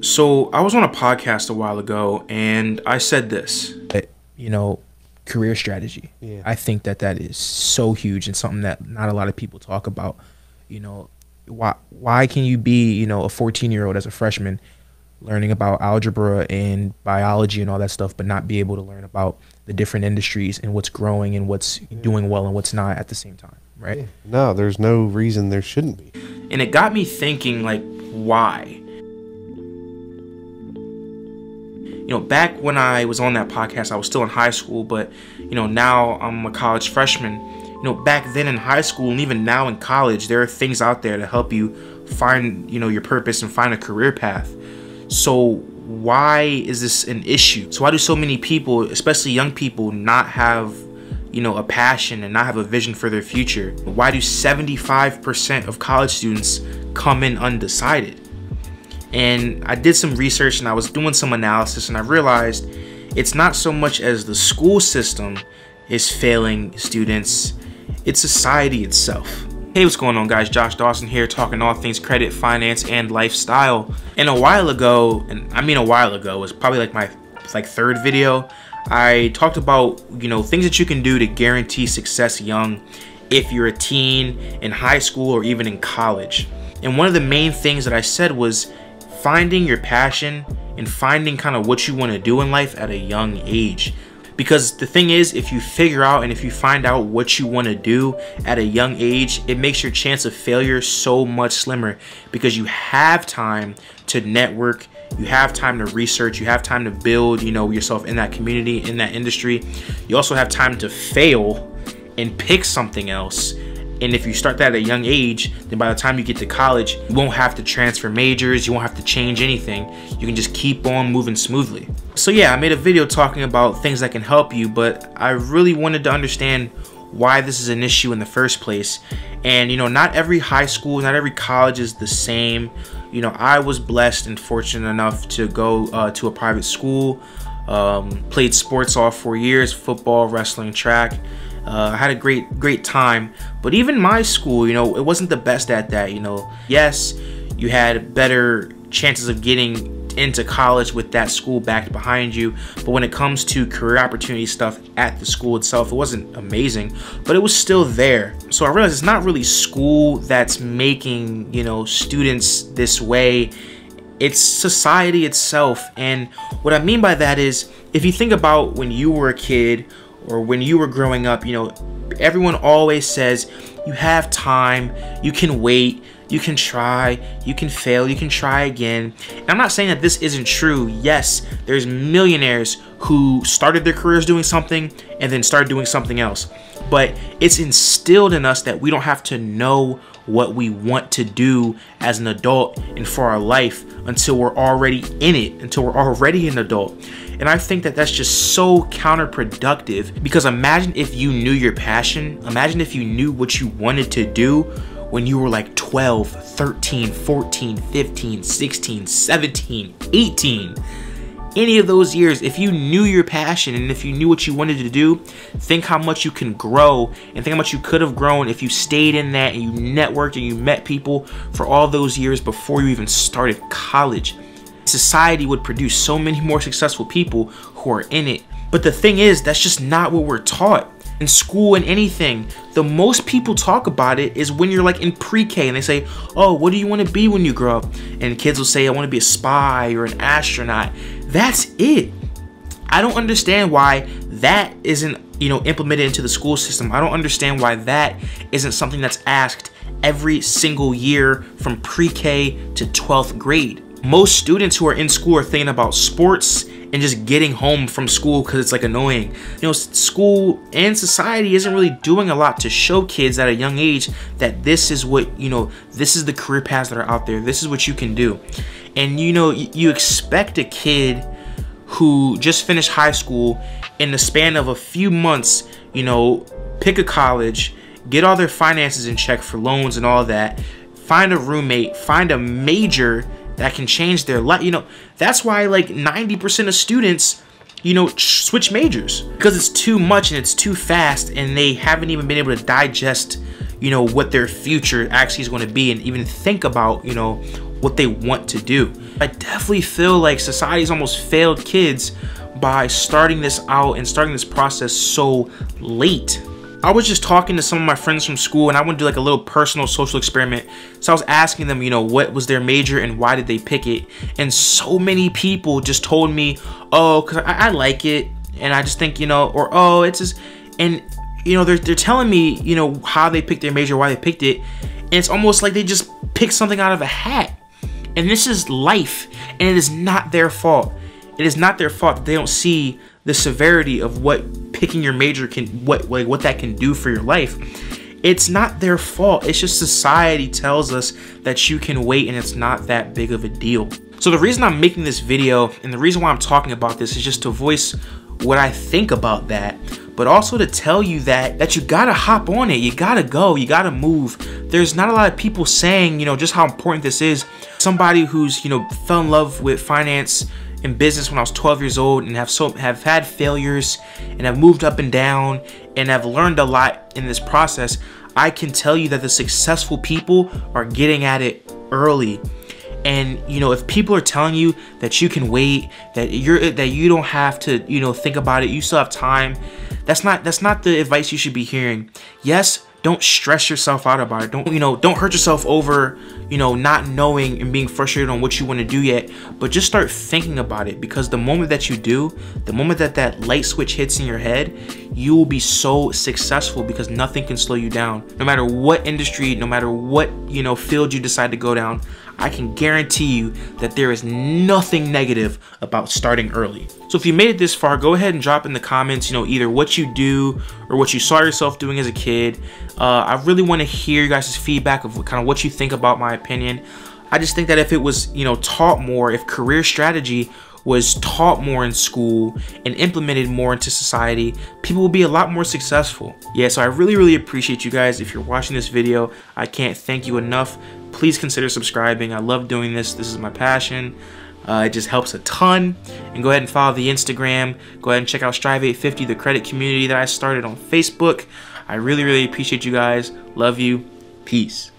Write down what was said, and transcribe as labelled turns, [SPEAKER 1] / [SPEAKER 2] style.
[SPEAKER 1] So I was on a podcast a while ago and I said this.
[SPEAKER 2] Career strategy.
[SPEAKER 3] Yeah.
[SPEAKER 2] I think that is so huge and something that not a lot of people talk about. Why can you be, a 14-year-old as a freshman learning about algebra and biology and all that stuff, but not be able to learn about the different industries and what's growing and what's doing well and what's not at the same time, right?
[SPEAKER 3] Yeah. No, there's no reason there shouldn't be.
[SPEAKER 1] And it got me thinking, like, why? Back when I was on that podcast, I was still in high school, but, now I'm a college freshman. Back then in high school and even now in college, there are things out there to help you find, your purpose and find a career path. So why is this an issue? So why do so many people, especially young people, not have, a passion and not have a vision for their future? Why do 75% of college students come in undecided? And I did some research and I was doing some analysis and I realized it's not so much as the school system is failing students, it's society itself. Hey, what's going on, guys? Josh Dawson here, talking all things credit, finance, and lifestyle. And a while ago, it was probably like my third video, I talked about, things that you can do to guarantee success young if you're a teen, in high school, or even in college. And one of the main things that I said was finding your passion and finding kind of what you want to do in life at a young age. Because the thing is, if you figure out and if you find out what you want to do at a young age, it makes your chance of failure so much slimmer, because you have time to network, you have time to research, you have time to build, yourself in that community, in that industry. You also have time to fail and pick something else. And if you start that at a young age, then by the time you get to college, you won't have to transfer majors, you won't have to change anything. You can just keep on moving smoothly. So yeah, I made a video talking about things that can help you, but I really wanted to understand why this is an issue in the first place. And not every high school, not every college is the same. I was blessed and fortunate enough to go to a private school, played sports all 4 years, football, wrestling, track. I had a great time, but even my school, it wasn't the best at that. Yes, you had better chances of getting into college with that school backed behind you, but when it comes to career opportunity stuff at the school itself, it wasn't amazing, but it was still there. So I realized it's not really school that's making, students this way. It's society itself. And what I mean by that is, if you think about when you were a kid or when you were growing up, everyone always says you have time, you can wait, you can try, you can fail, you can try again. And I'm not saying that this isn't true. Yes, there's millionaires who started their careers doing something and then started doing something else. But it's instilled in us that we don't have to know what we want to do as an adult and for our life until we're already in it, until we're already an adult. And I think that that's just so counterproductive, because imagine if you knew your passion, imagine if you knew what you wanted to do when you were like 12, 13, 14, 15, 16, 17, 18. Any of those years, if you knew your passion and if you knew what you wanted to do, think how much you can grow and think how much you could have grown if you stayed in that and you networked and you met people for all those years before you even started college. Society would produce so many more successful people who are in it. But the thing is, that's just not what we're taught. In school and anything, the most people talk about it is when you're like in pre-K and they say, oh, what do you want to be when you grow up? And kids will say, I want to be a spy or an astronaut. That's it. I don't understand why that isn't, implemented into the school system. I don't understand why that isn't something that's asked every single year from pre-K to 12th grade. Most students who are in school are thinking about sports and just getting home from school because it's like annoying. School and society isn't really doing a lot to show kids at a young age that this is what, this is the career paths that are out there. This is what you can do. And you expect a kid who just finished high school in the span of a few months, pick a college, get all their finances in check for loans and all that, find a roommate, find a major that can change their life. That's why like 90% of students, switch majors, because it's too much and it's too fast and they haven't even been able to digest, what their future actually is going to be and even think about, what they want to do. I definitely feel like society's almost failed kids by starting this out and starting this process so late. I was just talking to some of my friends from school, and I want to do like a little personal social experiment. So I was asking them, you know, what was their major and why did they pick it? And so many people just told me, oh, because I like it, and I just think, you know, or oh, it's just, and you know, they're telling me, you know, how they picked their major, why they picked it, and it's almost like they just picked something out of a hat. And this is life, and it is not their fault. It is not their fault that they don't see the severity of what picking your major can, what that can do for your life. It's not their fault. It's just society tells us that you can wait, and it's not that big of a deal. So the reason I'm making this video, and the reason why I'm talking about this, is just to voice what I think about that, but also to tell you that you gotta hop on it. You gotta go, you gotta move. There's not a lot of people saying, you know, just how important this is. Somebody who's, you know, fell in love with finance and business when I was 12 years old, and have had failures, and have moved up and down, and have learned a lot in this process. I can tell you that the successful people are getting at it early. And you know, if people are telling you that you can wait, that you don't have to, you know, think about it, you still have time, that's not the advice you should be hearing. Yes, don't stress yourself out about it. Don't hurt yourself over, you know, not knowing and being frustrated on what you want to do yet, but just start thinking about it, because the moment that you do, the moment that light switch hits in your head, you will be so successful, because nothing can slow you down. No matter what industry, no matter what, you know, field you decide to go down, I can guarantee you that there is nothing negative about starting early. So if you made it this far, go ahead and drop in the comments, you know, either what you do or what you saw yourself doing as a kid. I really want to hear you guys' feedback of kind of what you think about my opinion. I just think that if it was, you know, taught more, if career strategy was taught more in school and implemented more into society, people will be a lot more successful. Yeah, so I really appreciate you guys. If you're watching this video, I can't thank you enough. Please consider subscribing. I love doing this. This is my passion. It just helps a ton. And go ahead and follow the Instagram. Go ahead and check out Strive 850, the credit community that I started on Facebook. I really appreciate you guys. Love you. Peace.